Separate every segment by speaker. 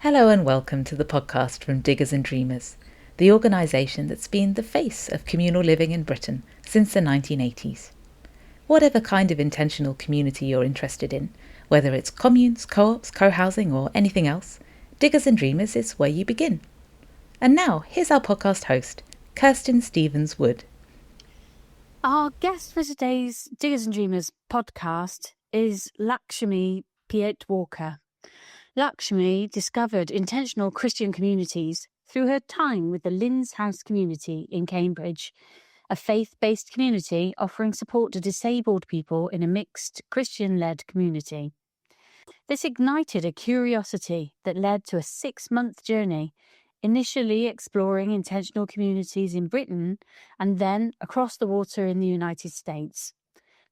Speaker 1: Hello and welcome to the podcast from Diggers and Dreamers, the organisation that's been the face of communal living in Britain since the 1980s. Whatever kind of intentional community you're interested in, whether it's communes, co-ops, co-housing or anything else, Diggers and Dreamers is where you begin. And now, here's our podcast host, Kirsten Stevens-Wood.
Speaker 2: Our guest for today's Diggers and Dreamers podcast is Lakshmi Piette Walker. Lakshmi discovered intentional Christian communities through her time with the Lynn's House community in Cambridge, a faith-based community offering support to disabled people in a mixed Christian-led community. This ignited a curiosity that led to a 6-month journey, initially exploring intentional communities in Britain and then across the water in the United States.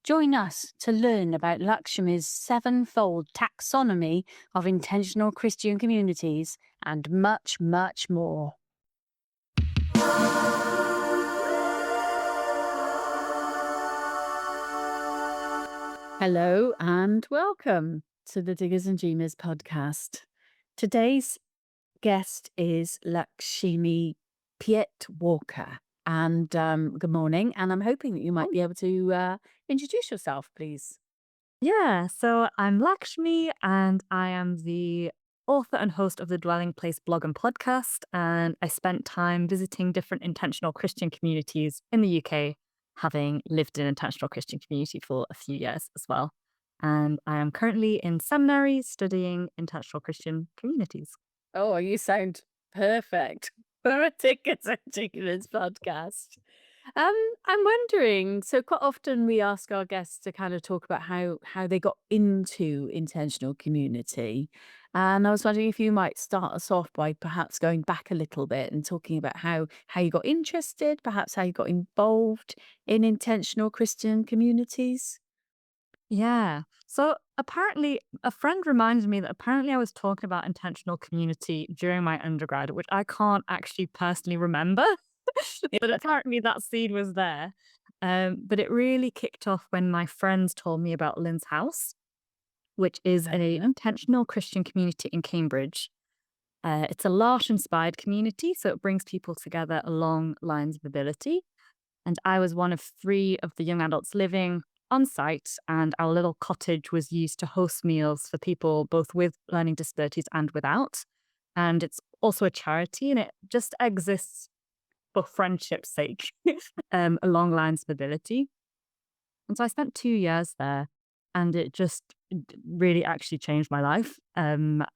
Speaker 2: Join us to learn about Lakshmi's 7-fold taxonomy of intentional Christian communities and much, much more. Hello and welcome to the Diggers and Dreamers podcast. Today's guest is Lakshmi Piette Walker. And good morning. And I'm hoping that you might be able to introduce yourself, please.
Speaker 3: Yeah, so I'm Lakshmi, and I am the author and host of the Dwelling Place blog and podcast. And I spent time visiting different intentional Christian communities in the UK, having lived in an intentional Christian community for a few years as well. And I am currently in seminary studying intentional Christian communities.
Speaker 2: Oh, you sound perfect for a Tickets and Chickens podcast. I'm wondering, so quite often we ask our guests to kind of talk about how they got into intentional community. And I was wondering if you might start us off by perhaps going back a little bit and talking about how you got interested, perhaps how you got involved in intentional Christian communities.
Speaker 3: Yeah. So apparently, a friend reminded me that apparently I was talking about intentional community during my undergrad, which I can't actually personally remember. But apparently that seed was there. But it really kicked off when my friends told me about Lynn's House, which is an intentional Christian community in Cambridge. It's a L'Arche-inspired community, so it brings people together along lines of ability. And I was one of 3 of the young adults living on site, and our little cottage was used to host meals for people both with learning disabilities and without. And it's also a charity, and it just exists for friendship's sake, along lines of ability. And so I spent 2 years there, and it just really actually changed my life. And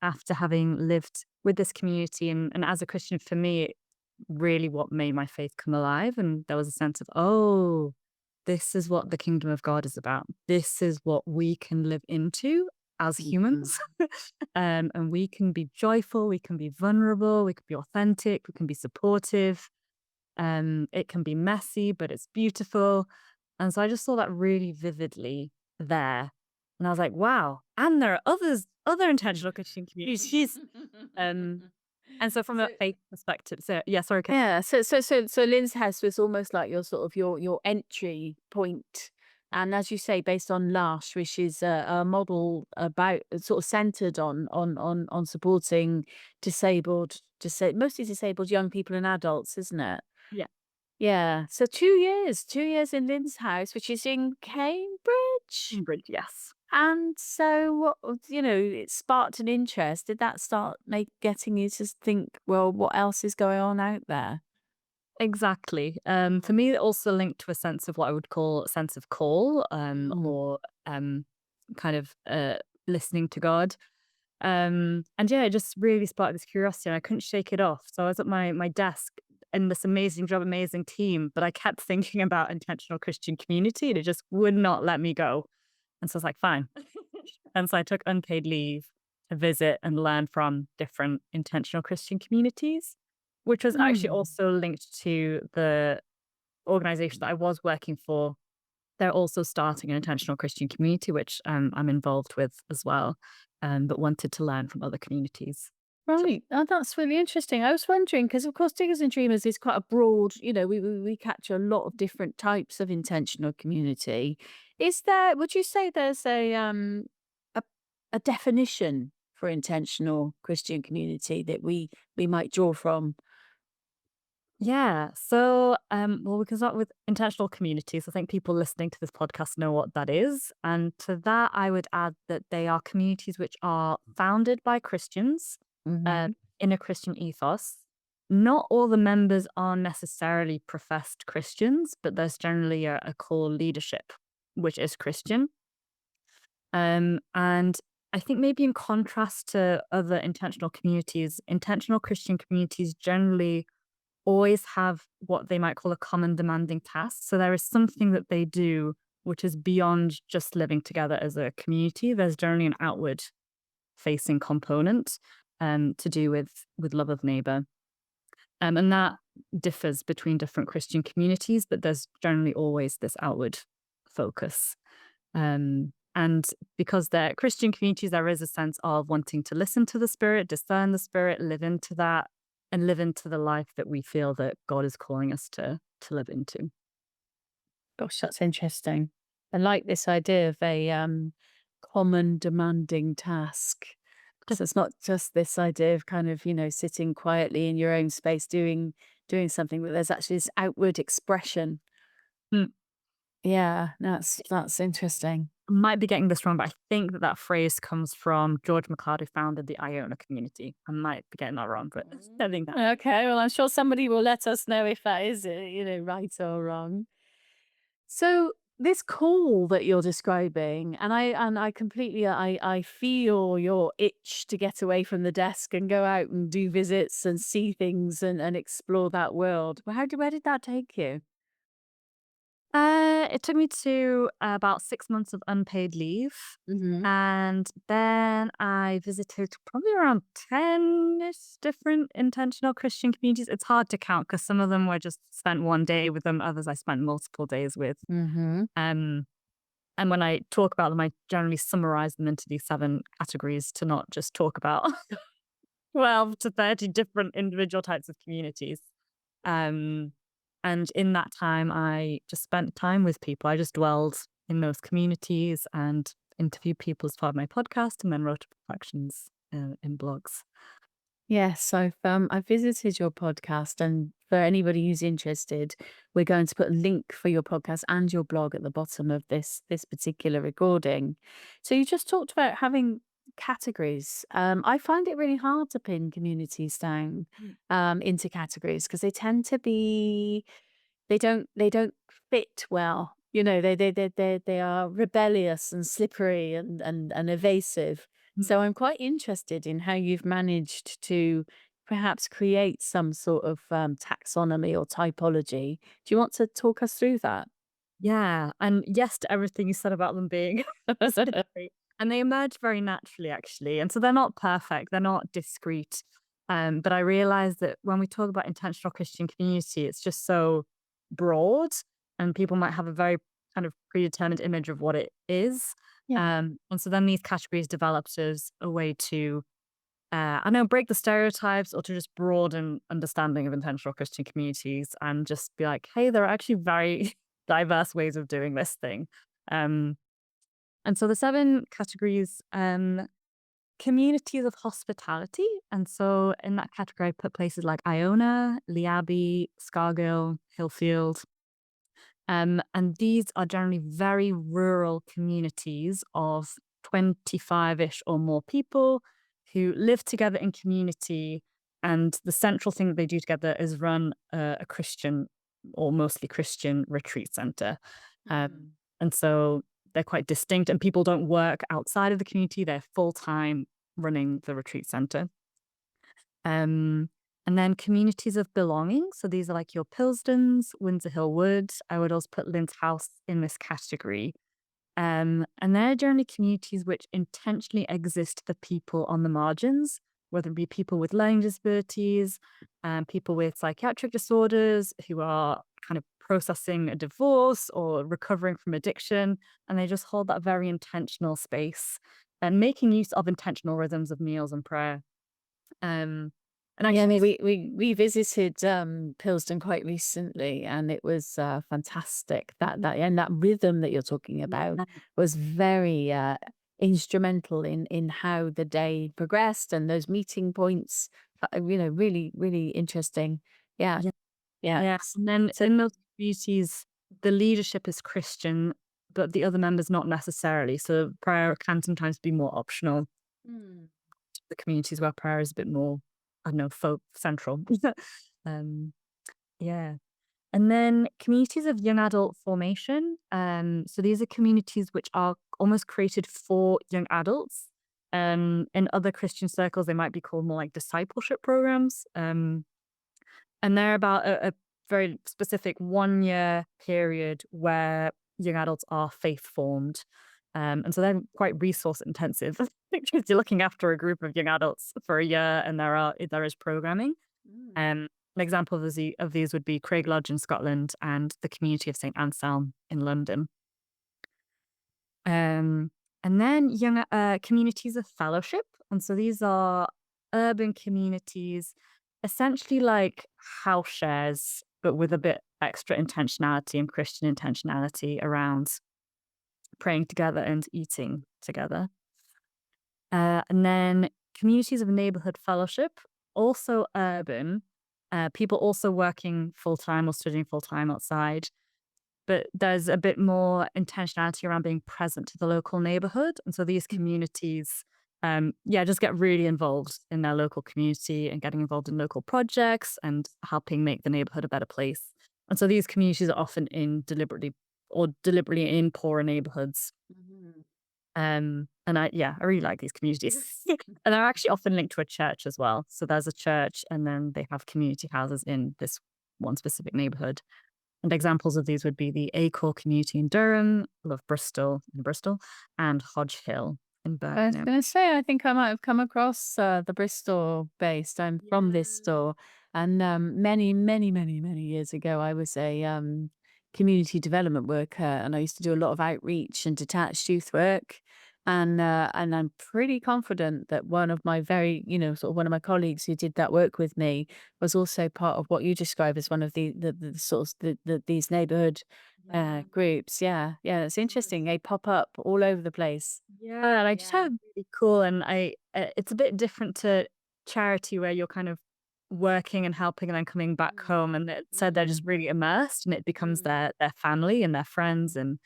Speaker 3: after having lived with this community and as a Christian, for me, really what made my faith come alive. And there was a sense of, oh, this is what the kingdom of God is about. This is what we can live into as humans. And we can be joyful, we can be vulnerable, we can be authentic, we can be supportive. It can be messy, but it's beautiful. And so I just saw that really vividly there. And I was like, wow. And there are other intentional Christian communities. And so from a faith perspective, so yeah, sorry.
Speaker 2: Yeah, so Lynn's House was almost like your sort of your entry point, and as you say, based on L'Arche, which is a model about sort of centered on supporting mostly disabled young people and adults, isn't it?
Speaker 3: Yeah.
Speaker 2: Yeah. So 2 years in Lynn's House, which is in Cambridge.
Speaker 3: Cambridge, yes.
Speaker 2: And so, it sparked an interest. Did that start getting you to think, well, what else is going on out there?
Speaker 3: Exactly. For me, it also linked to a sense of what I would call a sense of call, or kind of listening to God. And yeah, it just really sparked this curiosity, and I couldn't shake it off. So I was at my desk in this amazing job, amazing team, but I kept thinking about intentional Christian community, and it just would not let me go. And so I was like, fine. And so I took unpaid leave to visit and learn from different intentional Christian communities, which was actually also linked to the organization that I was working for. They're also starting an intentional Christian community, which I'm involved with as well, but wanted to learn from other communities.
Speaker 2: Right. Oh, that's really interesting. I was wondering, because of course, Diggers and Dreamers is quite a broad, we catch a lot of different types of intentional community. Would you say there's a definition for for intentional Christian community that we might draw from?
Speaker 3: Yeah. So, well, we can start with intentional communities. I think people listening to this podcast know what that is. And to that, I would add that they are communities which are founded by Christians
Speaker 2: Hmm.
Speaker 3: in a Christian ethos. Not all the members are necessarily professed Christians, but there's generally a core leadership which is Christian. And I think maybe in contrast to other intentional Christian communities generally always have what they might call a common demanding task. So there is something that they do which is beyond just living together as a community. There's generally an outward facing component to do with love of neighbor. And that differs between different Christian communities, but there's generally always this outward focus. And because they're Christian communities, there is a sense of wanting to listen to the Spirit, discern the Spirit, live into that, and live into the life that we feel that God is calling us to live into.
Speaker 2: Gosh, that's interesting. I like this idea of a common demanding task. Because it's not just this idea of kind of, sitting quietly in your own space doing something, but there's actually this outward expression.
Speaker 3: Mm.
Speaker 2: Yeah, that's interesting.
Speaker 3: Might be getting this wrong, but I think that phrase comes from George MacLeod, who founded the Iona community. I might be getting that wrong, but I think that.
Speaker 2: Okay, well, I'm sure somebody will let us know if that is, right or wrong. So this call that you're describing, and I completely, I feel your itch to get away from the desk and go out and do visits and see things and explore that world. Where did that take you?
Speaker 3: It took me to about 6 months of unpaid leave.
Speaker 2: Hmm.
Speaker 3: And then I visited probably around 10-ish different intentional Christian communities. It's hard to count because some of them were just spent one day with them, others I spent multiple days with.
Speaker 2: Hmm.
Speaker 3: Um, and when I talk about them, I generally summarize them into these 7 categories to not just talk about 12 to 30 different individual types of communities. Um, and in that time, I just spent time with people. I just dwelled in those communities and interviewed people as part of my podcast and then wrote reflections in blogs.
Speaker 2: Yes, I visited your podcast, and for anybody who's interested, we're going to put a link for your podcast and your blog at the bottom of this particular recording. So you just talked about having categories. I find it really hard to pin communities down into categories because they tend to be they don't fit well. They are rebellious and slippery and evasive. So I'm quite interested in how you've managed to perhaps create some sort of taxonomy or typology. Do you want to talk us through that?
Speaker 3: Yeah, and yes to everything you said about them being aesthetically. And they emerge very naturally, actually. And so they're not perfect, they're not discrete. But I realize that when we talk about intentional Christian community, it's just so broad, and people might have a very kind of predetermined image of what it is.
Speaker 2: Yeah.
Speaker 3: And so then these categories developed as a way to, I know, break the stereotypes or to just broaden understanding of intentional Christian communities and just be like, hey, there are actually very diverse ways of doing this thing. Um, and so the 7 categories, communities of hospitality. And so in that category, I put places like Iona, Liaby, Scargill, Hillfield. And these are generally very rural communities of 25-ish or more people who live together in community. And the central thing that they do together is run a Christian or mostly Christian retreat center. And so they're quite distinct, and people don't work outside of the community. They're full time running the retreat center. Um, and then communities of belonging. So these are like your Pilsdens, Windsor Hill Wood. I would also put Lynn's House in this category. And they're generally communities which intentionally exist for people on the margins, whether it be people with learning disabilities, people with psychiatric disorders who are kind of processing a divorce or recovering from addiction. And they just hold that very intentional space and making use of intentional rhythms of meals and prayer. Um, and
Speaker 2: Yeah, I
Speaker 3: actually,
Speaker 2: mean, we visited Pilsden quite recently, and it was fantastic. That rhythm that you're talking about was very instrumental in how the day progressed and those meeting points. Really, really interesting. Yeah,
Speaker 3: Yeah.
Speaker 2: yeah.
Speaker 3: Yes. And then
Speaker 2: So
Speaker 3: in those communities, the leadership is Christian, but the other members not necessarily. So prayer can sometimes be more optional. The communities where prayer is a bit more, I don't know, folk central. um, yeah. And then communities of young adult formation. So these are communities which are almost created for young adults. In other Christian circles, they might be called more like discipleship programs. And they're about a very specific 1 year period where young adults are faith formed. And so they're quite resource intensive because you're looking after a group of young adults for a year and there is programming. An example of these would be Craig Lodge in Scotland and the community of St. Anselm in London. And then young communities of fellowship. And so these are urban communities, essentially like house shares, but with a bit extra intentionality and Christian intentionality around praying together and eating together. And then communities of neighborhood fellowship, also urban, people also working full time or studying full time outside. But there's a bit more intentionality around being present to the local neighborhood. And so these communities, just get really involved in their local community and getting involved in local projects and helping make the neighborhood a better place. And so these communities are often deliberately in poorer neighborhoods. And I really like these communities. And they're actually often linked to a church as well. So there's a church and then they have community houses in this one specific neighborhood. And examples of these would be the Acor community in Durham, Love Bristol in Bristol, and Hodge Hill in
Speaker 2: I was
Speaker 3: Birkenhead.
Speaker 2: going to say, I think I might have come across the Bristol based. I'm from Bristol, and many, many, many, many years ago, I was a community development worker, and I used to do a lot of outreach and detached youth work. And I'm pretty confident that one of my one of my colleagues who did that work with me was also part of what you describe as one of the sort of these neighborhood groups. Yeah, it's interesting. They pop up all over the place.
Speaker 3: Yeah, and I just found it really cool. And it's a bit different to charity where you're kind of working and helping and then coming back home. And it said they're just really immersed and it becomes their family and their friends. And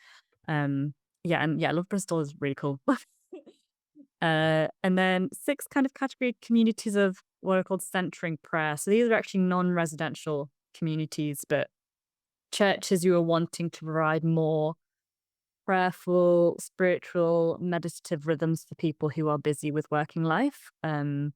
Speaker 3: Love Bristol is really cool. And then 6 kind of category communities of what are called centering prayer. So these are actually non-residential communities, but churches who are wanting to provide more prayerful, spiritual, meditative rhythms for people who are busy with working life. And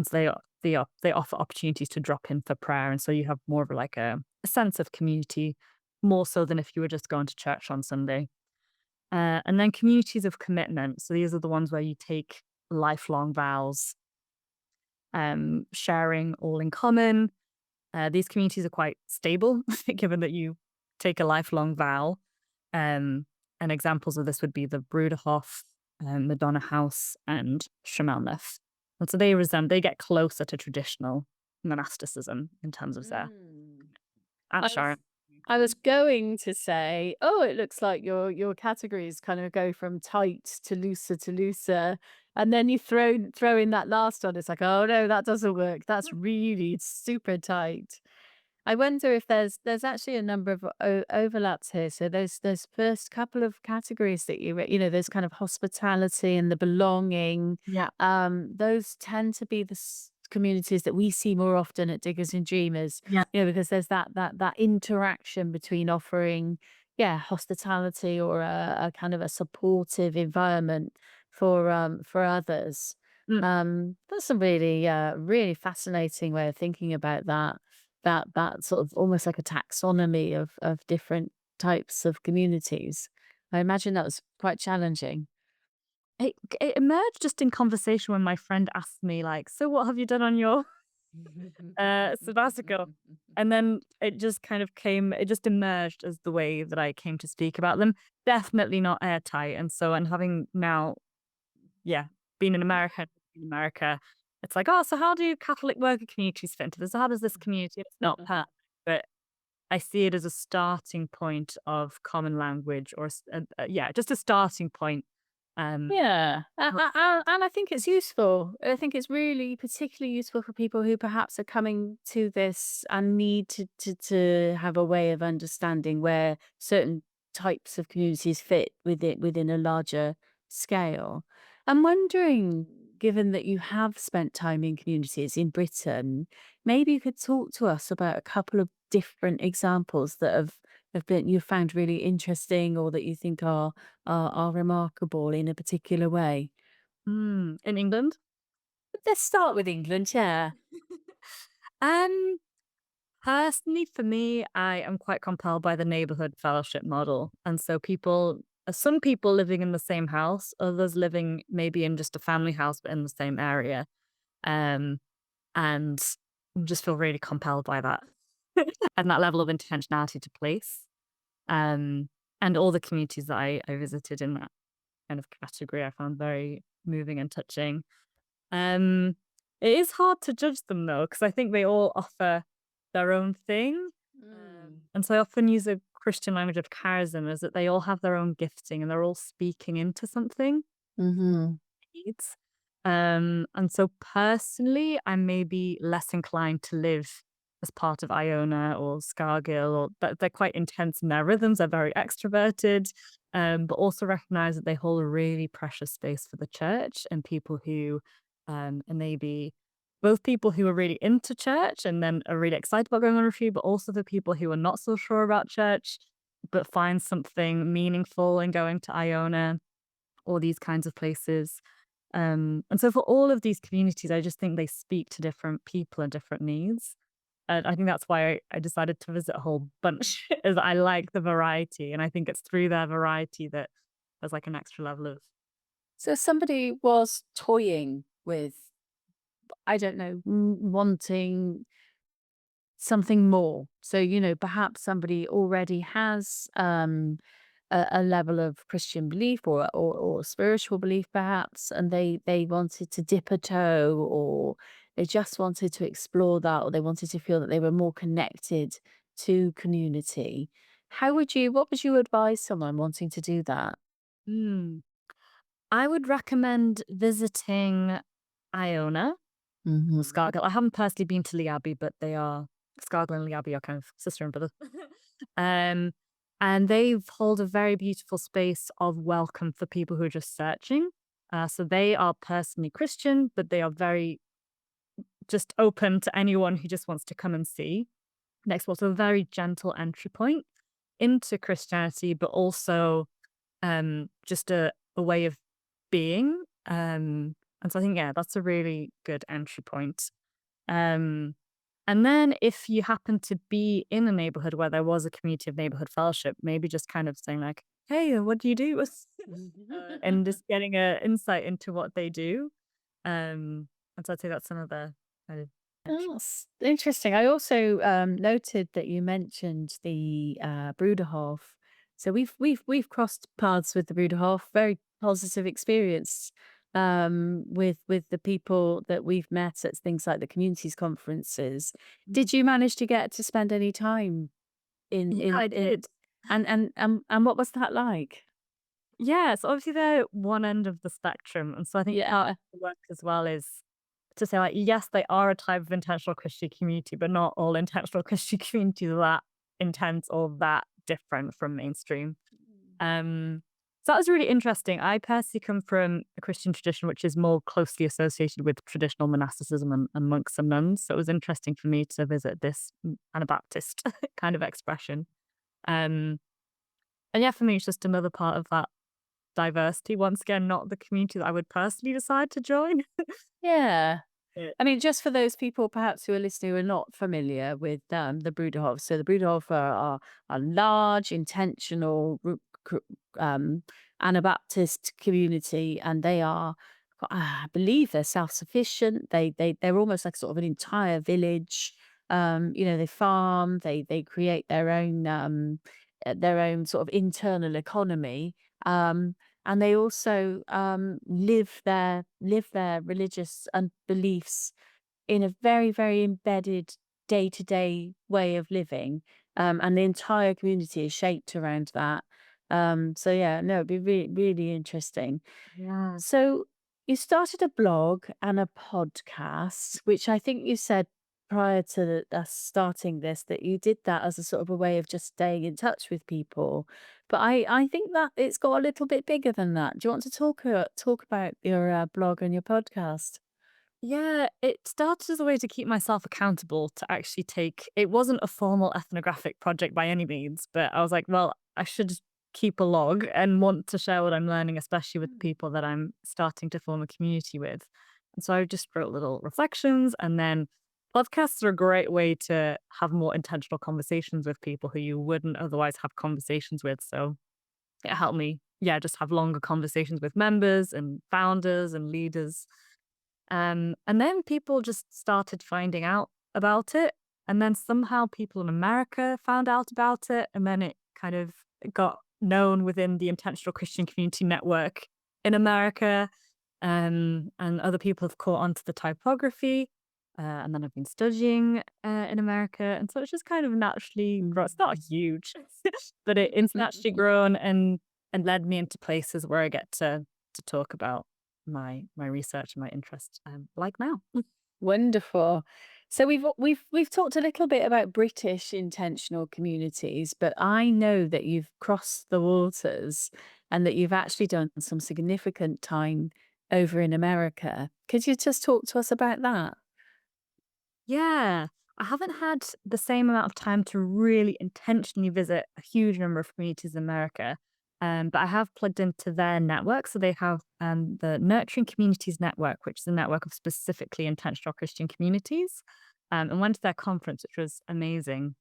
Speaker 3: so they offer opportunities to drop in for prayer. And so you have more of like a sense of community, more so than if you were just going to church on Sunday. And then communities of commitment. So these are the ones where you take lifelong vows, sharing all in common. These communities are quite stable, given that you take a lifelong vow. And examples of this would be the Bruderhof, Madonna House, and Schemelnef. And so they get closer to traditional monasticism in terms of their. And Sharon.
Speaker 2: I was going to say, oh, it looks like your categories kind of go from tight to looser, and then you throw in that last one. It's like, oh no, that doesn't work. That's really super tight. I wonder if there's actually a number of overlaps here. So there's first couple of categories that there's kind of hospitality and the belonging.
Speaker 3: Yeah.
Speaker 2: Those tend to be the communities that we see more often at Diggers and Dreamers.
Speaker 3: Yeah.
Speaker 2: Because there's that interaction between offering, hospitality or a kind of a supportive environment for others. That's a really really fascinating way of thinking about that sort of almost like a taxonomy of different types of communities. I imagine that was quite challenging.
Speaker 3: It emerged just in conversation when my friend asked me, like, so what have you done on your sabbatical? And then it just emerged as the way that I came to speak about them. Definitely not airtight. And having now, been in America, it's like, oh, so how do Catholic worker communities fit into this? How does this community? It's not perfect, but I see it as a starting point of common language, or just a starting point
Speaker 2: Yeah, and I think it's useful. I think it's really particularly useful for people who perhaps are coming to this and need to have a way of understanding where certain types of communities fit within a larger scale. I'm wondering, given that you have spent time in communities in Britain, maybe you could talk to us about a couple of different examples that have been you found really interesting or that you think are remarkable in a particular way.
Speaker 3: In England.
Speaker 2: Let's start with England, yeah.
Speaker 3: Um, Personally, for me, I am quite compelled by the neighborhood fellowship model. And so some people living in the same house, others living maybe in just a family house, but in the same area. Um, and just feel really compelled by that and that level of intentionality to place. Um, and all the communities that I visited in that kind of category, I found very moving and touching. Um, it is hard to judge them though, because I think they all offer their own thing. And so I often use a Christian language of charism is that they all have their own gifting and they're all speaking into something
Speaker 2: Mm-hmm.
Speaker 3: needs. And so personally, I may be less inclined to live as part of Iona or Scargill, or that they're quite intense in their rhythms. They're very extroverted, but also recognize that they hold a really precious space for the church and people who, and maybe both people who are really into church and then are really excited about going on retreat, but also the people who are not so sure about church, but find something meaningful in going to Iona or these kinds of places. And so for all of these communities, I just think they speak to different people and different needs. And I think that's why I decided to visit a whole bunch, is I like the variety. And I think it's through their variety that there's like an extra level of.
Speaker 2: So if somebody was toying with, I don't know, wanting something more. So, perhaps somebody already has a level of Christian belief or spiritual belief, perhaps, and they wanted to dip a toe, or they just wanted to explore that, or they wanted to feel that they were more connected to community. What would you advise someone wanting to do that?
Speaker 3: Hmm. I would recommend visiting Iona or
Speaker 2: Hmm.
Speaker 3: Scargill. I haven't personally been to Lee Abbey, but Scargill and Lee Abbey are kind of sister and brother. um, and they hold a very beautiful space of welcome for people who are just searching. So they are personally Christian, but they are very just open to anyone who just wants to come and see. Next, also a very gentle entry point into Christianity, but also just a way of being. And so I think, yeah, that's a really good entry point. Um, and then if you happen to be in a neighborhood where there was a community of neighborhood fellowship, maybe just kind of saying like, hey, what do you do? And just getting a insight into what they do. And so I'd say that's another kind of entry.
Speaker 2: Oh, that's interesting. I also noted that you mentioned the Bruderhof. So we've crossed paths with the Bruderhof. Very positive experience with the people that we've met at things like the communities conferences. Did you manage to get to spend any time in
Speaker 3: Yeah, I
Speaker 2: in
Speaker 3: did.
Speaker 2: and what was that like?
Speaker 3: Yeah, so obviously they're one end of the spectrum. And so I think part
Speaker 2: Yeah.
Speaker 3: of the work as well is to say, like, yes, they are a type of intentional Christian community, but not all intentional Christian communities are that intense or that different from mainstream. Um, so that was really interesting. I personally come from a Christian tradition which is more closely associated with traditional monasticism and monks and nuns. So it was interesting for me to visit this Anabaptist kind of expression. Um, and yeah, for me, it's just another part of that diversity. Once again, not the community that I would personally decide to join.
Speaker 2: Yeah.
Speaker 3: Yeah.
Speaker 2: I mean, just for those people perhaps who are listening who are not familiar with the Bruderhof. So the Bruderhof are large, intentional um, Anabaptist community, and they are, I believe, they're self-sufficient. They're almost like sort of an entire village. They farm. They create their own sort of internal economy. And they also live their religious beliefs in a very, very embedded day-to-day way of living. And the entire community is shaped around that. So yeah, no, it'd be really, really interesting.
Speaker 3: Yeah.
Speaker 2: So you started a blog and a podcast, which I think you said prior to us starting this that you did that as a sort of a way of just staying in touch with people. But I think that it's got a little bit bigger than that. Do you want to talk about your blog and your podcast?
Speaker 3: Yeah, it started as a way to keep myself accountable to actually take it wasn't a formal ethnographic project by any means, but I was like, well, I should keep a log and want to share what I'm learning, especially with people that I'm starting to form a community with. And so I just wrote little reflections, and then podcasts are a great way to have more intentional conversations with people who you wouldn't otherwise have conversations with. So it helped me, yeah, just have longer conversations with members and founders and leaders. And then people just started finding out about it. And then somehow people in America found out about it. And then it kind of got known within the Intentional Christian Community Network in America. And other people have caught on to the typography. And then I've been studying in America. And so it's just kind of naturally grown. It's not huge, but it's naturally grown and led me into places where I get to talk about my research and my interest, like now.
Speaker 2: Wonderful. So we've talked a little bit about British intentional communities, but I know that you've crossed the waters and that you've actually done some significant time over in America. Could you just talk to us about that?
Speaker 3: Yeah, I haven't had the same amount of time to really intentionally visit a huge number of communities in America, but I have plugged into their network. So they have the Nurturing Communities Network, which is a network of specifically intentional Christian communities, and went to their conference, which was amazing.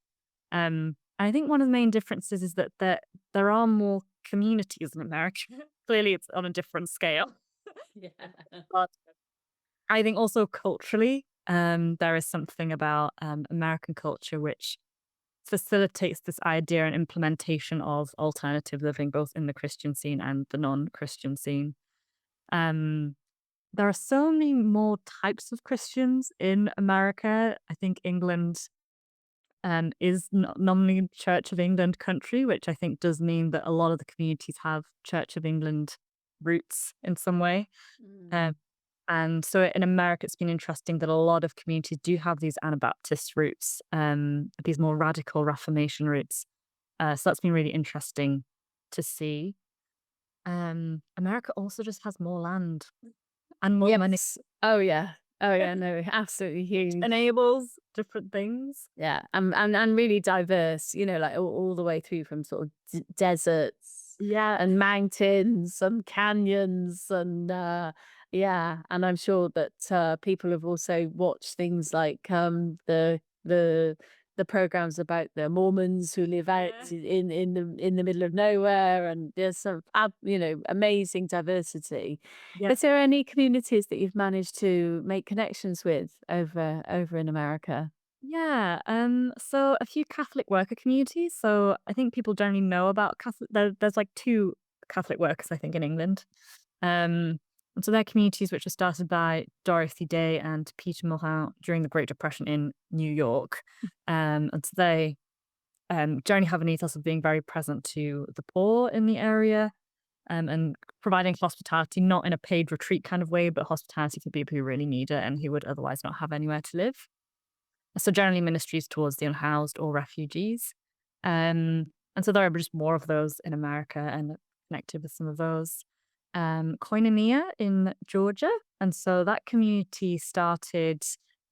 Speaker 3: And I think one of the main differences is that there are more communities in America. Clearly, it's on a different scale.
Speaker 2: Yeah.
Speaker 3: But I think also culturally, there is something about American culture which facilitates this idea and implementation of alternative living, both in the Christian scene and the non-Christian scene. Um, there are so many more types of Christians in America. I think England is nominally Church of England country, which I think does mean that a lot of the communities have Church of England roots in some way. Um, and so in America, it's been interesting that a lot of communities do have these Anabaptist roots, these more radical Reformation roots. So that's been really interesting to see. America also just has more land and more money.
Speaker 2: Yes. Oh yeah. Oh yeah. No, absolutely huge.
Speaker 3: Enables different things.
Speaker 2: Yeah, and really diverse. Like all the way through from sort of deserts
Speaker 3: Yeah.
Speaker 2: and mountains and canyons and yeah, and I'm sure that people have also watched things like the programs about the Mormons who live out in the middle of nowhere, and there's some amazing diversity.
Speaker 3: Yeah.
Speaker 2: Is there any communities that you've managed to make connections with over in America?
Speaker 3: Yeah, so a few Catholic worker communities. So I think people generally know about Catholic. There's like two Catholic workers, I think, in England. And so they're communities which were started by Dorothy Day and Peter Morin during the Great Depression in New York. And so they generally have an ethos of being very present to the poor in the area, and providing hospitality, not in a paid retreat kind of way, but hospitality for people who really need it and who would otherwise not have anywhere to live. So generally ministries towards the unhoused or refugees. And so there are just more of those in America and connected with some of those. Koinonia in Georgia. And so that community started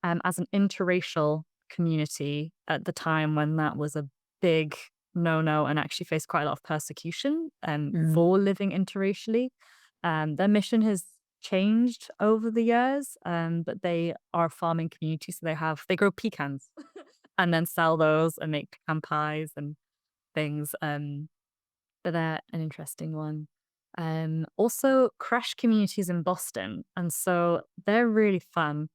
Speaker 3: as an interracial community at the time when that was a big no-no and actually faced quite a lot of persecution for living interracially. Their mission has changed over the years, but they are a farming community, so they grow pecans and then sell those and make pecan pies and things. But they're an interesting one. Also, crash communities in Boston, and so they're really fun.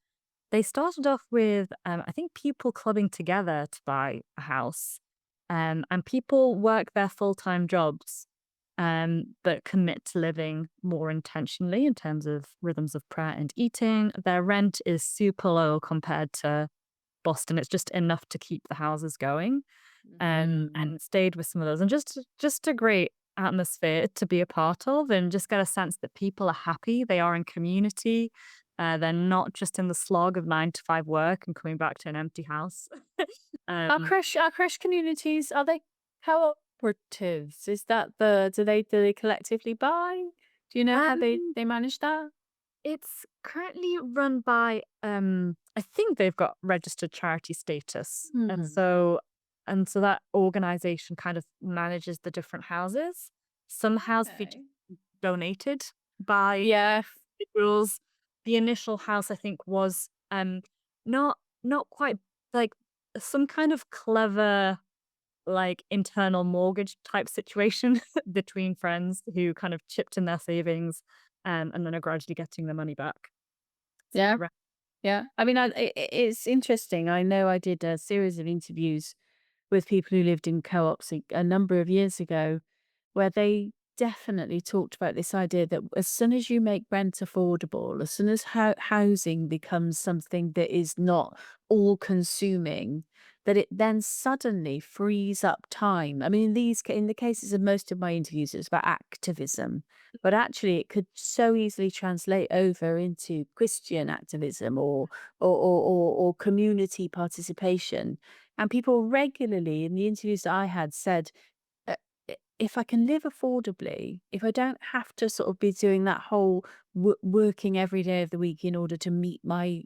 Speaker 3: They started off with, I think, people clubbing together to buy a house, and people work their full-time jobs, but commit to living more intentionally in terms of rhythms of prayer and eating. Their rent is super low compared to Boston. It's just enough to keep the houses going, and stayed with some of those, and just a great atmosphere to be a part of, and just get a sense that people are happy, they are in community, they're not just in the slog of 9 to 5 work and coming back to an empty house. um,
Speaker 2: Our crash communities, are they cooperatives? Is that do they collectively buy? Do you know how
Speaker 3: um,
Speaker 2: they manage that?
Speaker 3: it's currently run by I think they've got registered charity status.
Speaker 2: Hmm.
Speaker 3: And so that organization kind of manages the different houses. Some houses are just
Speaker 2: Okay.
Speaker 3: donated by
Speaker 2: Yeah.
Speaker 3: individuals. The initial house, I think, was not not quite like some kind of clever like internal mortgage type situation between friends who kind of chipped in their savings, and then are gradually getting their money back.
Speaker 2: Yeah.
Speaker 3: Right.
Speaker 2: Yeah. I mean, it's interesting. I know I did a series of interviews with people who lived in co-ops a number of years ago, where they definitely talked about this idea that as soon as you make rent affordable, as soon as housing becomes something that is not all consuming, that it then suddenly frees up time. I mean, in the cases of most of my interviews, it's about activism, but actually it could so easily translate over into Christian activism or community participation. And people regularly in the interviews that I had said, uh, if I can live affordably, if I don't have to sort of be doing that whole working every day of the week in order to meet my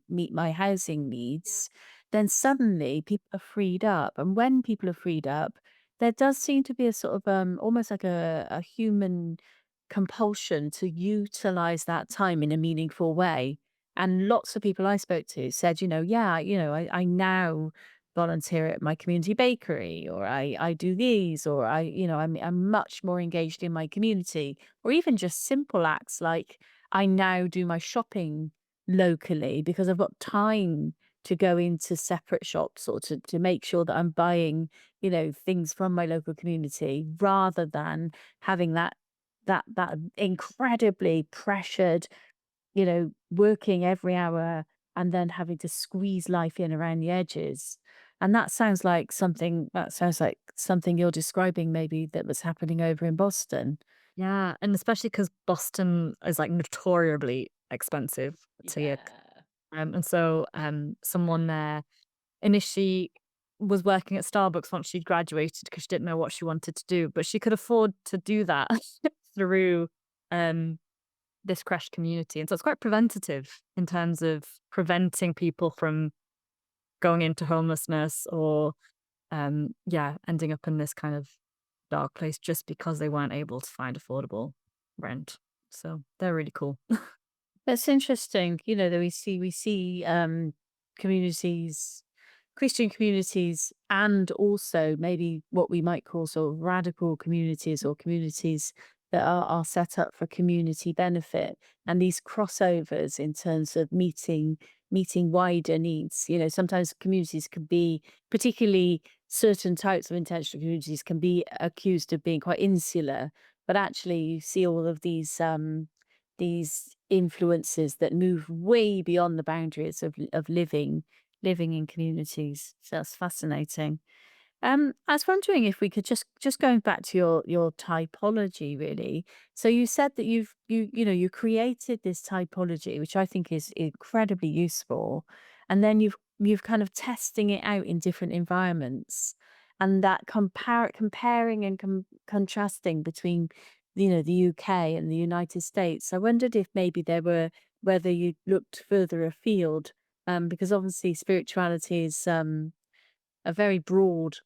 Speaker 2: housing
Speaker 3: Yeah.
Speaker 2: needs, then suddenly people are freed up. And when people are freed up, there does seem to be a sort of almost like a human compulsion to utilize that time in a meaningful way. And lots of people I spoke to said, yeah, I now volunteer at my community bakery, or I do these, or I'm much more engaged in my community, or even just simple acts like I now do my shopping locally because I've got time to go into separate shops or to make sure that I'm buying, things from my local community rather than having that incredibly pressured, working every hour and then having to squeeze life in around the edges. And that sounds like something you're describing maybe that was happening over in Boston.
Speaker 3: Yeah, and especially because Boston is, like, notoriously expensive to get,
Speaker 2: Yeah.
Speaker 3: and so, someone there initially was working at Starbucks once she'd graduated because she didn't know what she wanted to do, but she could afford to do that through, um, this creche community, and so it's quite preventative in terms of preventing people from going into homelessness or, yeah, ending up in this kind of dark place just because they weren't able to find affordable rent. So they're really cool.
Speaker 2: That's interesting, that we see communities, Christian communities, and also maybe what we might call sort of radical communities or communities that are set up for community benefit, and these crossovers in terms of meeting wider needs. Sometimes communities can be, particularly certain types of intentional communities, can be accused of being quite insular, but actually you see all of these influences that move way beyond the boundaries of living in communities. So that's fascinating. I was wondering if we could just going back to your typology, really. So you said that you created this typology, which I think is incredibly useful, and then you've kind of testing it out in different environments, and that comparing and contrasting between the UK and the United States. I wondered if maybe whether you looked further afield, because obviously spirituality is a very broad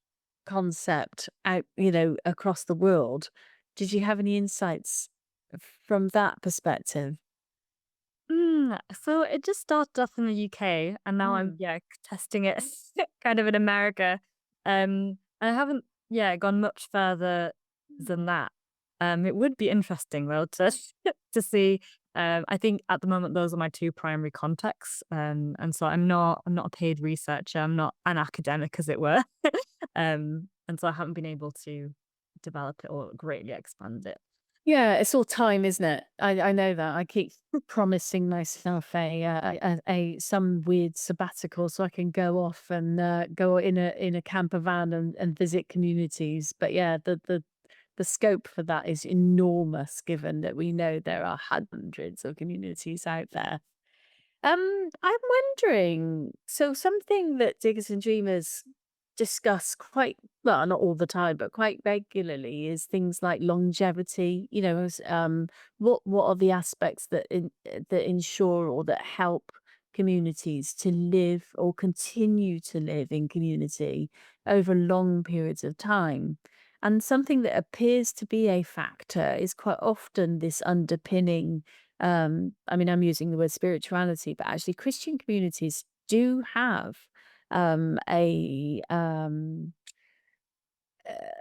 Speaker 2: concept out, across the world. Did you have any insights from that perspective?
Speaker 3: So it just started off in the UK, and now I'm,
Speaker 2: Mm.
Speaker 3: yeah, testing it kind of in America. I haven't, yeah, gone much further than that. It would be interesting though to to see. I think at the moment those are my two primary contexts, and so I'm not a paid researcher. I'm not an academic, as it were, and so I haven't been able to develop it or greatly expand it.
Speaker 2: Yeah, it's all time, isn't it? I know that. I keep promising myself some weird sabbatical so I can go off and go in a camper van and visit communities. But yeah, the scope for that is enormous, given that we know there are hundreds of communities out there. I'm wondering, so something that Diggers and Dreamers discuss quite well, not all the time, but quite regularly, is things like longevity. What are the aspects that ensure or that help communities to live or continue to live in community over long periods of time? And something that appears to be a factor is quite often this underpinning. I mean, I'm using the word spirituality, but actually, Christian communities do have um, a um,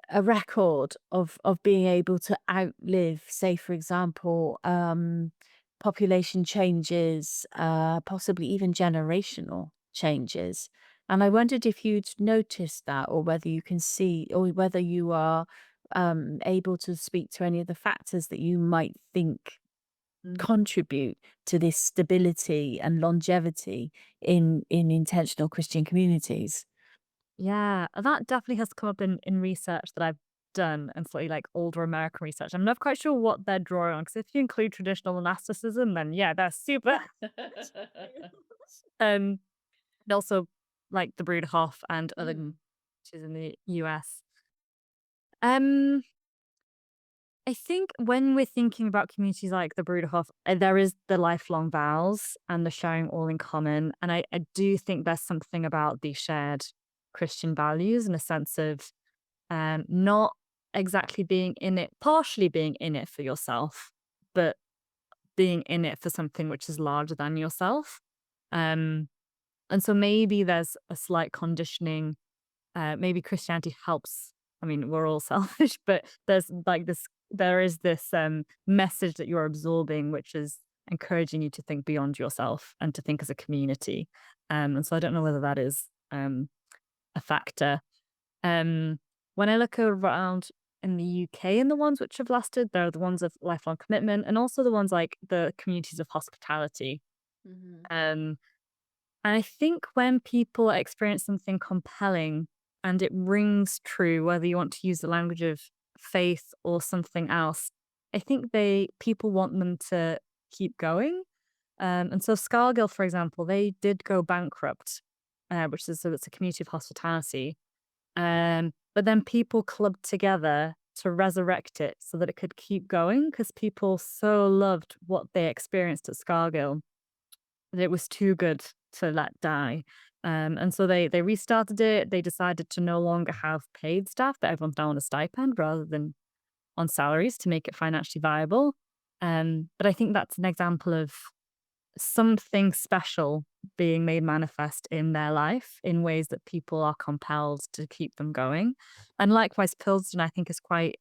Speaker 2: a record of being able to outlive, say, for example, population changes, possibly even generational changes. And I wondered if you'd noticed that, or whether you can see, or whether you are able to speak to any of the factors that you might think contribute to this stability and longevity in intentional Christian communities.
Speaker 3: Yeah, that definitely has come up in research that I've done, and slightly like older American research. I'm not quite sure what they're drawing on, because if you include traditional monasticism, then yeah, that's super. um, and also like the Bruderhof and other, which is in the US. Um, I think when we're thinking about communities like the Bruderhof, there is the lifelong vows and the sharing all in common. And I do think there's something about the shared Christian values in a sense of not exactly being in it, partially being in it for yourself, but being in it for something which is larger than yourself. Um, and so maybe there's a slight conditioning. Maybe Christianity helps. I mean, we're all selfish, but there is this message that you're absorbing, which is encouraging you to think beyond yourself and to think as a community. And so I don't know whether that is a factor. Um, when I look around in the UK and the ones which have lasted, there are the ones of lifelong commitment and also the ones like the communities of hospitality.
Speaker 2: Mhm.
Speaker 3: Um, and I think when people experience something compelling and it rings true, whether you want to use the language of faith or something else, I think people want them to keep going. And so Scargill, for example, they did go bankrupt, which is so it's a community of hospitality. But then people clubbed together to resurrect it so that it could keep going because people so loved what they experienced at Scargill that it was too good to let die. And so they restarted it. They decided to no longer have paid staff, but everyone's now on a stipend rather than on salaries to make it financially viable. But I think that's an example of something special being made manifest in their life in ways that people are compelled to keep them going. And likewise, Pilsden, I think, is quite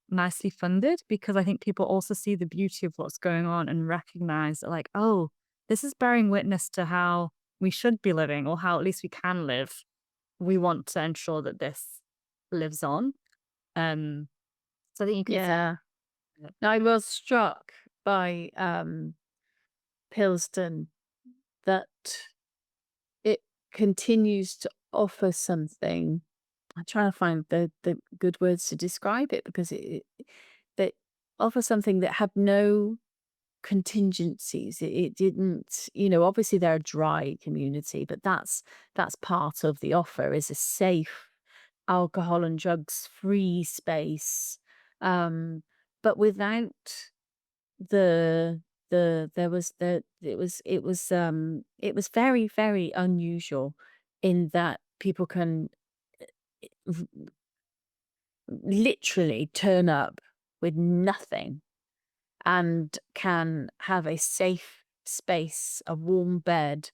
Speaker 3: nicely funded because I think people also see the beauty of what's going on and recognize that, like, oh, this is bearing witness to how we should be living or how at least we can live. We want to ensure that this lives on. Um, so I think you can see
Speaker 2: Yeah.
Speaker 3: it.
Speaker 2: I was struck by Pilsden that it continues to offer something. I'm trying to find the good words to describe it because that offers something that had no contingencies. It didn't, obviously they're a dry community, but that's part of the offer, is a safe alcohol and drugs free space. But without there was it was very, very unusual in that people can v- literally turn up with nothing and can have a safe space, a warm bed,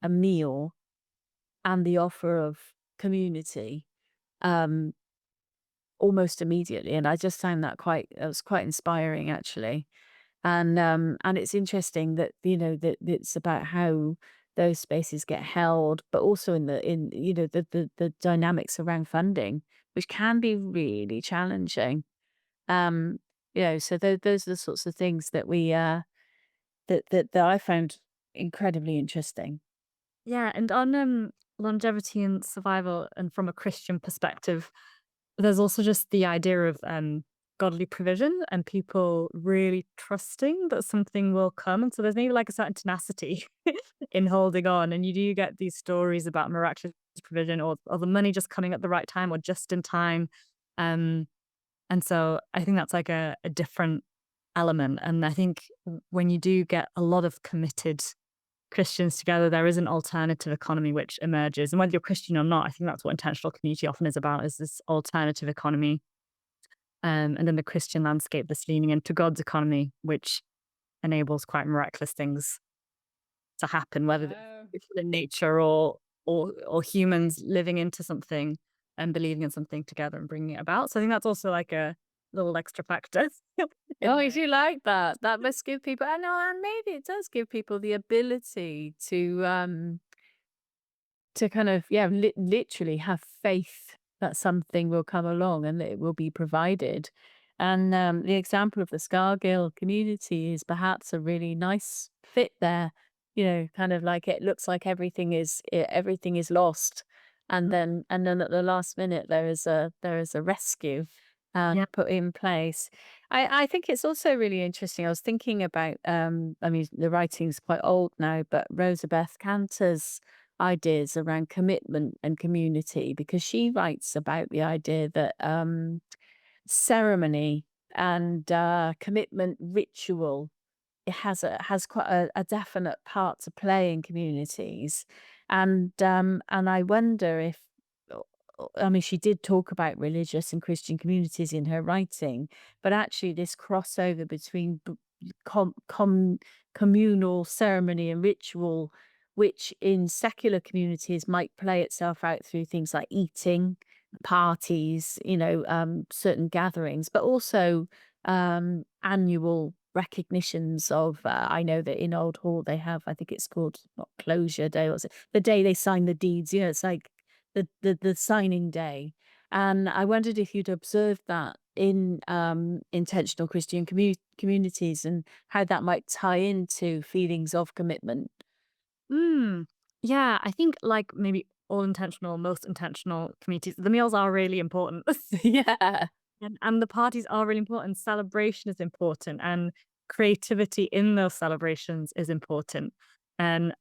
Speaker 2: a meal, and the offer of community um, almost immediately. And I just found it was quite inspiring, actually. And it's interesting that that it's about how those spaces get held, but also in the dynamics around funding, which can be really challenging. Um, so those are the sorts of things that we that I found incredibly interesting.
Speaker 3: Yeah, and on longevity and survival, and from a Christian perspective, there's also just the idea of godly provision and people really trusting that something will come. And so there's maybe like a certain tenacity in holding on. And you do get these stories about miraculous provision or the money just coming at the right time or just in time. Um, and so I think that's like a different element. And I think when you do get a lot of committed Christians together, there is an alternative economy which emerges. And whether you're Christian or not, I think that's what intentional community often is about, is this alternative economy. And then the Christian landscape that's leaning into God's economy, which enables quite miraculous things to happen, whether it's in nature or humans living into something and believing in something together and bringing it about. So I think that's also like a little extra factor.
Speaker 4: Oh, I do like that. That must give people, I know, and maybe it does give people the ability to kind of, yeah, literally have faith that something will come along and that it will be provided. And the example of the Scargill community is perhaps a really nice fit there. You know, kind of like it looks like everything is lost, and then at the last minute there is a rescue
Speaker 3: Yeah.
Speaker 4: put in place. I think it's also really interesting. I was thinking about I mean the writing's quite old now, but Rosa Beth Cantor's ideas around commitment and community, because she writes about the idea that ceremony and commitment ritual, it has quite a definite part to play in communities, and I wonder if I mean she did talk about religious and Christian communities in her writing, but actually this crossover between communal ceremony and ritual, which in secular communities might play itself out through things like eating, parties, certain gatherings, but also annual recognitions of. I know that in Old Hall they have, I think it's called not closure day, or is it the day they sign the deeds? It's like the signing day. And I wondered if you'd observed that in intentional Christian communities and how that might tie into feelings of commitment.
Speaker 3: Mm. Yeah, I think like maybe all intentional, most intentional communities, the meals are really important.
Speaker 4: Yeah.
Speaker 3: And the parties are really important. Celebration is important, and creativity in those celebrations is important. And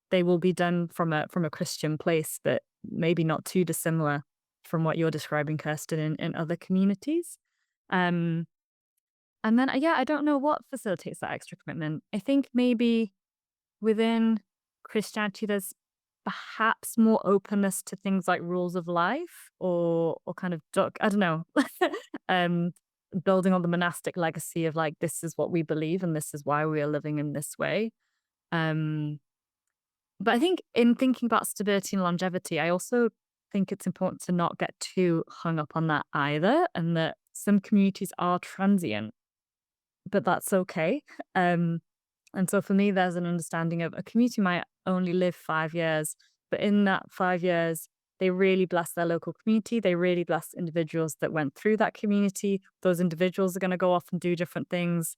Speaker 3: they will be done from a Christian place, but maybe not too dissimilar from what you're describing, Kirsten, in other communities. Um, and then yeah, I don't know what facilitates that extra commitment. I think maybe within Christianity, there's perhaps more openness to things like rules of life or kind of I don't know, um, building on the monastic legacy of like this is what we believe and this is why we are living in this way. Um, but I think in thinking about stability and longevity, I also think it's important to not get too hung up on that either, and that some communities are transient, but that's okay. Um, and so for me, there's an understanding of a community might only live 5 years, but in that 5 years, they really bless their local community. They really bless individuals that went through that community. Those individuals are going to go off and do different things.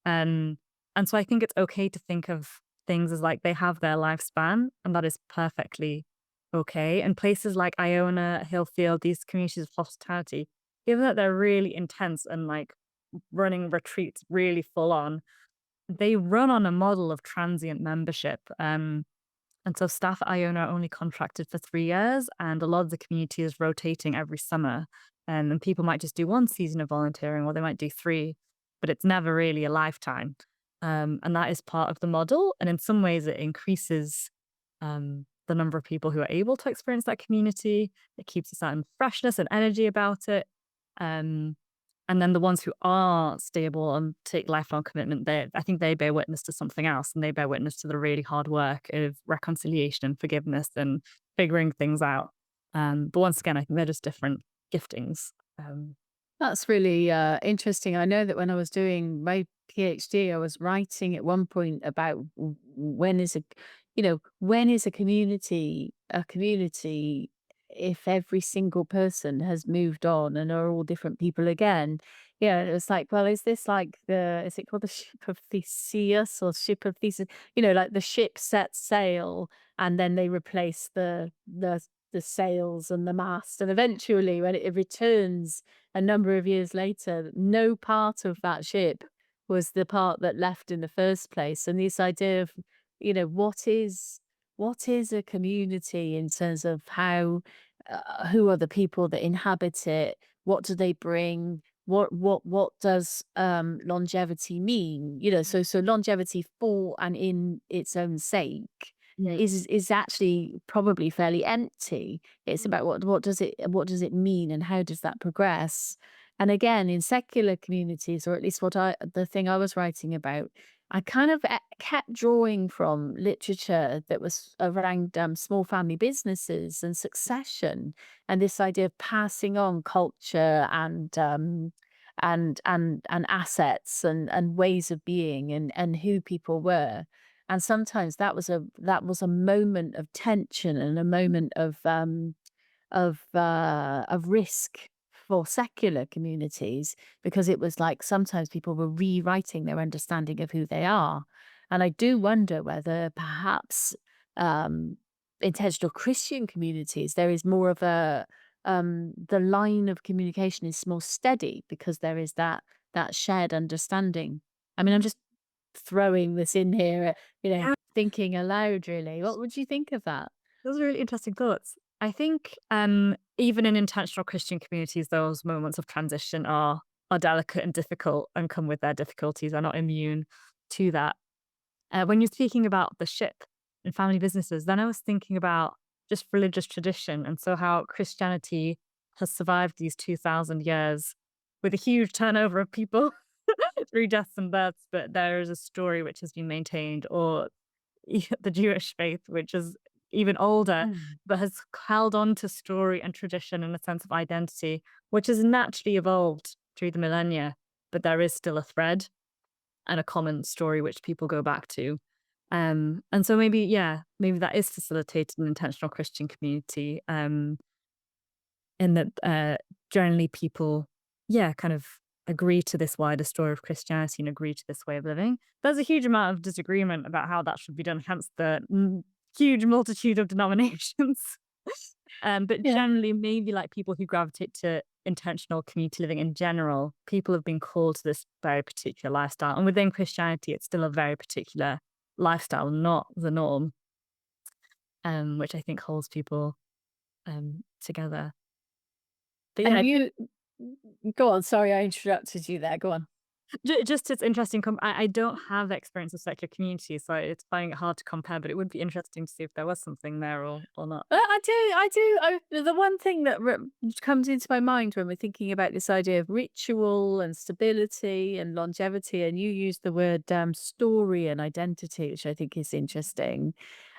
Speaker 3: And and so I think it's okay to think of things as like they have their lifespan, and that is perfectly okay. And places like Iona, Hillfield, these communities of hospitality, given that they're really intense and like running retreats really full on, they run on a model of transient membership. And so staff at Iona are only contracted for 3 years, and a lot of the community is rotating every summer. And people might just do one season of volunteering, or they might do three, but it's never really a lifetime. And that is part of the model. And in some ways, it increases the number of people who are able to experience that community. It keeps a certain freshness and energy about it. Um, and then the ones who are stable and take lifelong commitment, I think they bear witness to something else, and they bear witness to the really hard work of reconciliation and forgiveness and figuring things out. But once again, I think they're just different giftings.
Speaker 4: That's really interesting. I know that when I was doing my PhD, I was writing at one point about when is a community if every single person has moved on and are all different people again. Yeah, and it was like, well, is this like is it called the ship of Theseus or ship of Theseus? Like the ship sets sail and then they replace the the sails and the mast, and eventually when it returns a number of years later, no part of that ship was the part that left in the first place. And this idea of, what is a community in terms of how who are the people that inhabit it? What do they bring? What does longevity mean? So longevity for and in its own sake is actually probably fairly empty. It's about what does it mean, and how does that progress? And again, in secular communities, or at least the thing I was writing about, I kind of kept drawing from literature that was around small family businesses and succession, and this idea of passing on culture and assets and ways of being and who people were. And sometimes that was a moment of tension and a moment of risk for secular communities, because it was like sometimes people were rewriting their understanding of who they are. And I do wonder whether perhaps intentional Christian communities, there is more of the line of communication is more steady because there is that shared understanding. I mean, I'm just throwing this in here, thinking aloud, really. What would you think of that?
Speaker 3: Those are really interesting thoughts. I think even in intentional Christian communities, those moments of transition are delicate and difficult and come with their difficulties. Are not immune to that. When you're speaking about the ship and family businesses, then I was thinking about just religious tradition, and so how Christianity has survived these 2,000 years with a huge turnover of people through deaths and births, but there is a story which has been maintained, or the Jewish faith, which is even older, but has held on to story and tradition and a sense of identity, which has naturally evolved through the millennia. But there is still a thread and a common story which people go back to. And so maybe that is facilitated in intentional Christian community, in that generally people, kind of agree to this wider story of Christianity and agree to this way of living. There's a huge amount of disagreement about how that should be done, hence the huge multitude of denominations. But generally, maybe like people who gravitate to intentional community living in general, people have been called to this very particular lifestyle. And within Christianity, it's still a very particular lifestyle, not the norm, which I think holds people together. But
Speaker 4: And you go on. Sorry, I interrupted you there. Go on.
Speaker 3: Just it's interesting. I don't have the experience of secular community, so it's finding it hard to compare. But it would be interesting to see if there was something there or not.
Speaker 4: I do. The one thing that comes into my mind when we're thinking about this idea of ritual and stability and longevity, and you use the word story and identity, which I think is interesting.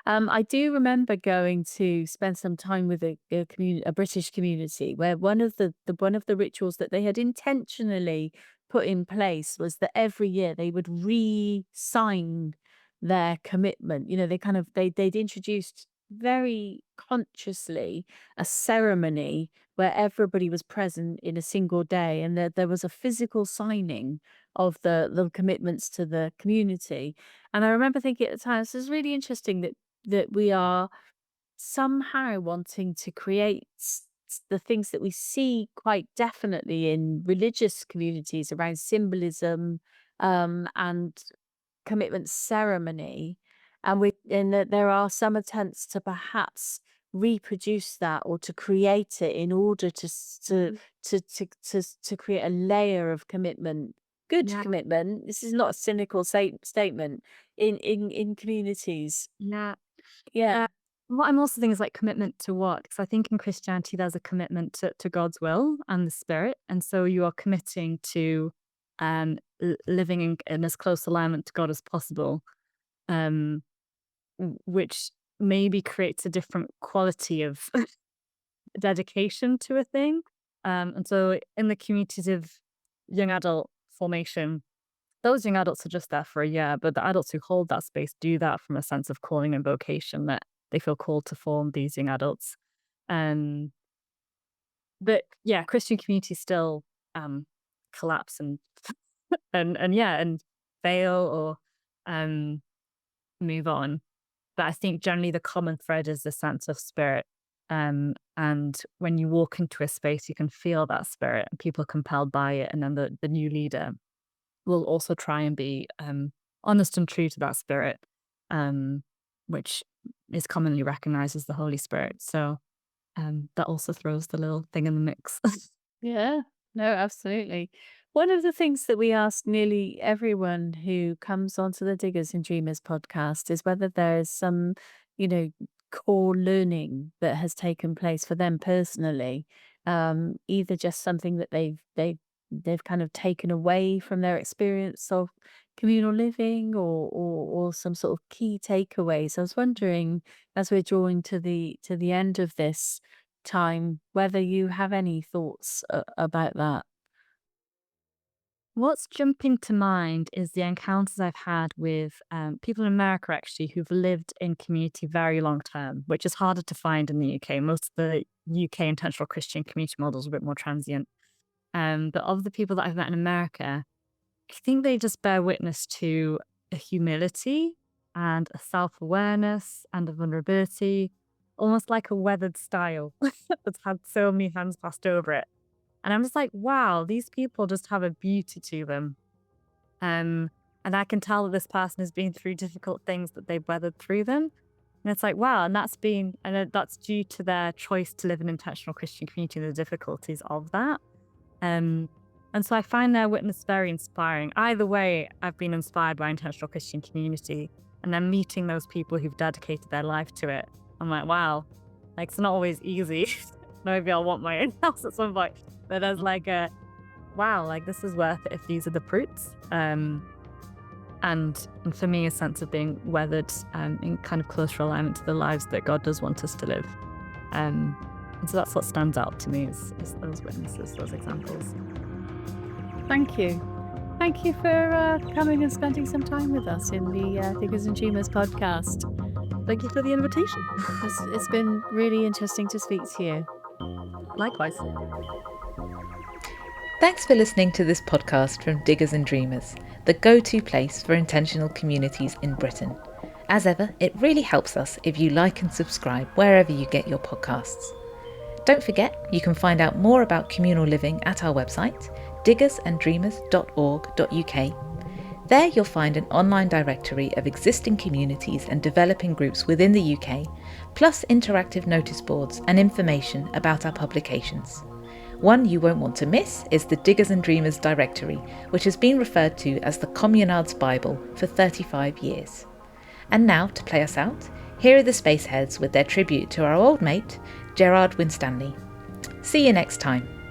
Speaker 4: I do remember going to spend some time with a British community where one of the rituals that they had intentionally put in place was that every year they would re-sign their commitment. They'd introduced very consciously a ceremony where everybody was present in a single day, and there was a physical signing of the commitments to the community. And I remember thinking at the time, this is really interesting that we are somehow wanting to create the things that we see quite definitely in religious communities around symbolism and commitment ceremony, and that there are some attempts to perhaps reproduce that or to create it in order to create a layer of commitment, good commitment. This is not a cynical statement in communities.
Speaker 3: Yeah.
Speaker 4: Yeah.
Speaker 3: What I'm also thinking is like commitment to what? Because I think in Christianity there's a commitment to God's will and the Spirit, and so you are committing to living in as close alignment to God as possible, which maybe creates a different quality of dedication to a thing. And so in the communities of young adult formation, those young adults are just there for a year, but the adults who hold that space do that from a sense of calling and vocation, that they feel called to form these young adults. But Christian communities still collapse and and fail or move on. But I think generally the common thread is the sense of spirit And when you walk into a space, you can feel that spirit and people are compelled by it. And then the new leader will also try and be honest and true to that spirit, which is commonly recognized as the Holy Spirit. So that also throws the little thing in the mix.
Speaker 4: Yeah, no, absolutely. One of the things that we ask nearly everyone who comes onto the Diggers and Dreamers podcast is whether there's some, core learning that has taken place for them personally, either just something that they've kind of taken away from their experience of communal living, or some sort of key takeaways. I was wondering, as we're drawing to the end of this time, whether you have any thoughts about that.
Speaker 3: What's jumping to mind is the encounters I've had with people in America, actually, who've lived in community very long term, which is harder to find in the UK. Most of the UK intentional Christian community models are a bit more transient. But of the people that I've met in America, I think they just bear witness to a humility and a self-awareness and a vulnerability, almost like a weathered style that's had so many hands passed over it. And I'm just like, wow, these people just have a beauty to them. And I can tell that this person has been through difficult things, that they've weathered through them. And it's like, wow, and that's due to their choice to live in intentional Christian community and the difficulties of that. And so I find their witness very inspiring. Either way, I've been inspired by intentional Christian community, and then meeting those people who've dedicated their life to it. I'm like, wow, like, it's not always easy. Maybe I'll want my own house at some point. But there's like wow, like, this is worth it if these are the fruits. And for me, a sense of being weathered in kind of closer alignment to the lives that God does want us to live. And so that's what stands out to me is those witnesses, those examples.
Speaker 4: Thank you. Thank you for coming and spending some time with us in the Diggers and Dreamers podcast.
Speaker 3: Thank you for the invitation.
Speaker 4: It's been really interesting to speak to you.
Speaker 3: Likewise.
Speaker 1: Thanks for listening to this podcast from Diggers and Dreamers, the go-to place for intentional communities in Britain. As ever, it really helps us if you like and subscribe wherever you get your podcasts. Don't forget, you can find out more about communal living at our website, diggersandreamers.org.uk. There you'll find an online directory of existing communities and developing groups within the UK, plus interactive notice boards and information about our publications. One you won't want to miss is the Diggers and Dreamers directory, which has been referred to as the Communard's Bible for 35 years. And now, to play us out, here are the Spaceheads with their tribute to our old mate, Gerard Winstanley. See you next time.